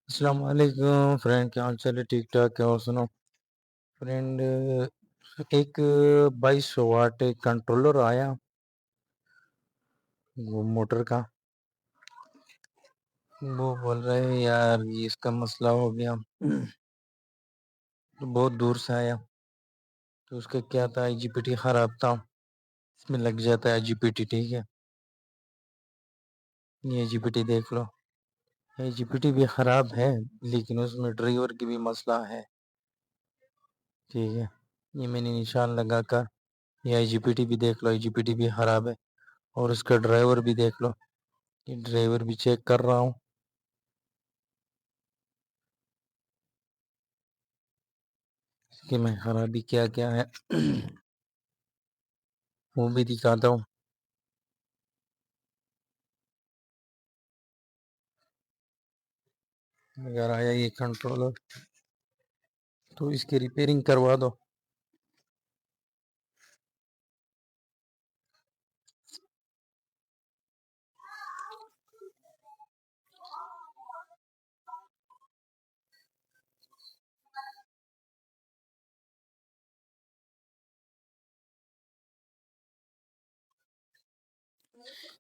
السلام علیکم فرینڈ، کیا حال چال ہے؟ ٹھیک ٹھاک ہے؟ اور سنو فرینڈ، ایک 2200 واٹ ایک کنٹرولر آیا وہ موٹر کا. وہ بول رہے ہیں یار یہ اس کا مسئلہ ہو گیا. تو بہت دور سے آیا. تو اس کا کیا تھا، آئی جی پی ٹی خراب تھا. اس میں لگ جاتا ہے آئی جی پی ٹی. ٹھیک ہے، یہ آئی جی پی ٹی دیکھ لو. آئی جی پی ٹی بھی خراب ہے لیکن اس میں ڈرائیور کی بھی مسئلہ ہے. ٹھیک ہے، یہ میں نے نشان لگا کر یہ آئی جی پی ٹی بھی دیکھ لو. آئی جی پی ٹی بھی خراب ہے اور اس کا ڈرائیور بھی دیکھ لو. یہ ڈرائیور بھی چیک کر رہا ہوں کہ میں خرابی کیا کیا ہے. وہ بھی دکھاتا ہوں. اگر آیا یہ کنٹرولر تو اس کی ریپیئرنگ کروا دو.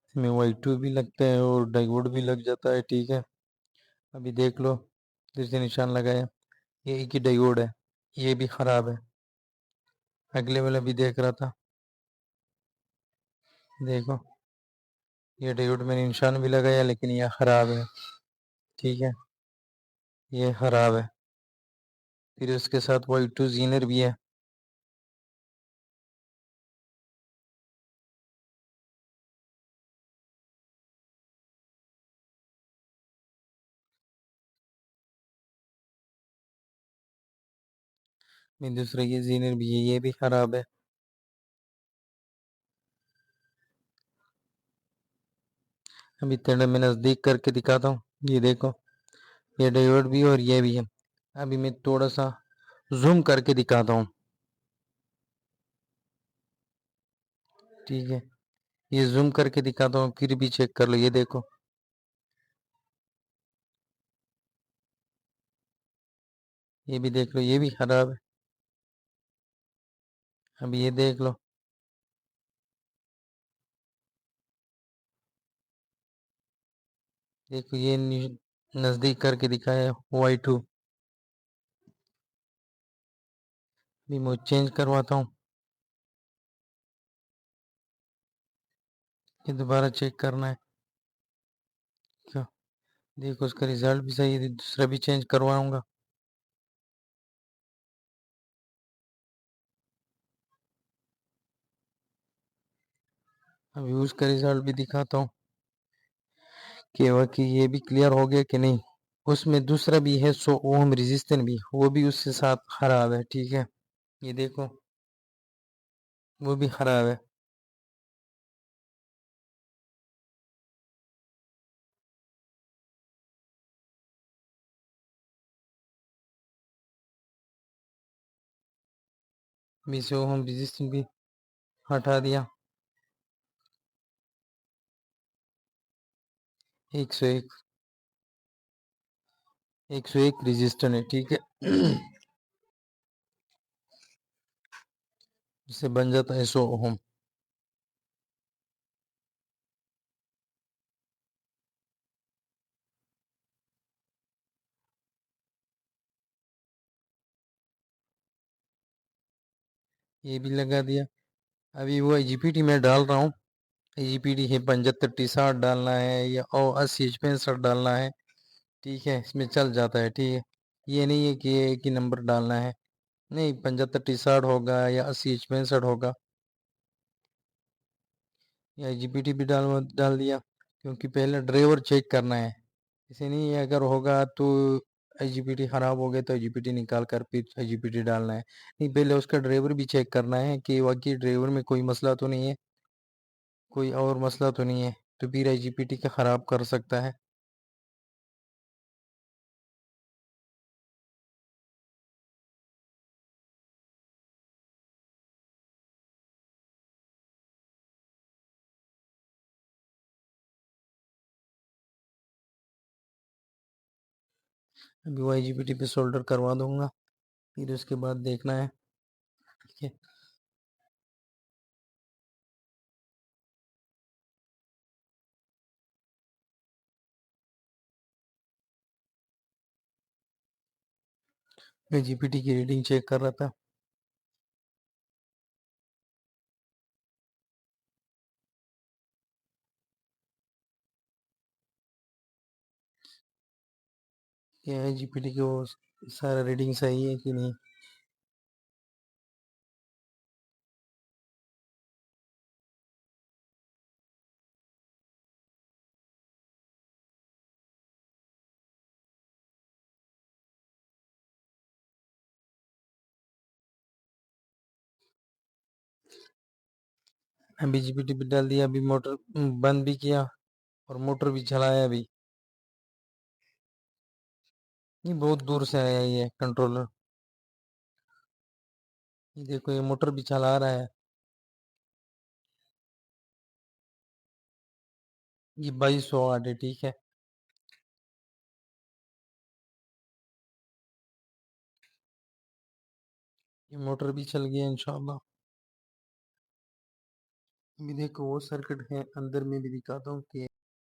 اس میں وائی ٹو بھی لگتا ہے اور ڈائیوڈ بھی لگ جاتا ہے. ٹھیک ہے، ابھی دیکھ لو جیسے نشان لگایا یہ ایک ہی ڈائیوڈ ہے، یہ بھی خراب ہے. اگلے والا بھی دیکھ رہا تھا، دیکھو یہ ڈائیوڈ میں نے نشان بھی لگایا لیکن یہ خراب ہے. ٹھیک ہے، یہ خراب ہے. پھر اس کے ساتھ وائی ٹو زینر بھی ہے. میں دوسرا یہ زینر بھی ہے، یہ بھی خراب ہے. ابھی تھوڑا میں نزدیک کر کے دکھاتا ہوں. یہ دیکھو یہ ڈائیوڈ بھی اور یہ بھی ہے. ابھی میں تھوڑا سا زوم کر کے دکھاتا ہوں. ٹھیک ہے، یہ زوم کر کے دکھاتا ہوں پھر بھی چیک کر لو. یہ دیکھو یہ بھی دیکھ لو، یہ بھی خراب ہے. ابھی یہ دیکھ لو، دیکھو یہ نزدیک کر کے دکھایا وائی ٹو. ابھی میں چینج کرواتا ہوں. یہ دوبارہ چیک کرنا ہے کیا. دیکھو اس کا ریزلٹ بھی صحیح ہے. دوسرا بھی چینج کرواؤں گا. ابھی اس کا ریزلٹ بھی دکھاتا ہوں کہ واقعی یہ بھی کلیئر ہو گیا کہ نہیں. اس میں دوسرا بھی ہے 100 اوہم ریزسٹنس بھی، وہ بھی اس کے ساتھ خراب ہے. ٹھیک ہے، یہ دیکھو وہ بھی خراب ہے. بھی 100 اوہم ریزسٹنس بھی ہٹا دیا. 101 رجسٹر ہے. ٹھیک ہے، اس سے بن جاتا ہے 100 اوہم. یہ بھی لگا دیا. ابھی وہ جی پی ٹی میں ڈال رہا ہوں. جی پی ٹی ہے 75T60 ڈالنا ہے یا 80H65 ڈالنا ہے. ٹھیک ہے، اس میں چل جاتا ہے. ٹھیک ہے، یہ نہیں ہے کہ ایک ہی نمبر ڈالنا ہے. نہیں، 75T60 ہوگا یا 80H65 ہوگا. یا جی پی ٹی بھی ڈال دیا کیونکہ پہلے ڈرائیور چیک کرنا ہے. اسے نہیں اگر ہوگا تو آئی جی پی ٹی خراب ہو گیا تو آئی جی پی ٹی نکال کر پھر آئی جی پی ٹی ڈالنا ہے. نہیں، پہلے اس کا ڈرائیور بھی چیک کرنا ہے کہ واقعی ڈرائیور میں کوئی مسئلہ تو نہیں ہے، کوئی اور مسئلہ تو نہیں ہے. تو پھر آئی جی پی ٹی کا خراب کر سکتا ہے. ابھی وہ IGBT پہ سولڈر کروا دوں گا، پھر اس کے بعد دیکھنا ہے. ٹھیک ہے. میں IGBT کی ریڈنگ چیک کر رہا تھا. کہ IGBT کی وہ سارا ریڈنگ صحیح ہے کہ نہیں. ابھی IGBT پہ ڈال دیا، ابھی موٹر بند بھی کیا اور موٹر بھی چلایا. ابھی یہ بہت دور سے آیا یہ کنٹرولر. یہ دیکھو یہ موٹر بھی چلا رہا ہے. یہ 2200 واٹ ہے. ٹھیک ہے. یہ موٹر بھی چل گیا انشاءاللہ. ابھی دیکھو وہ سرکٹ ہے اندر میں بھی دکھاتا ہوں کہ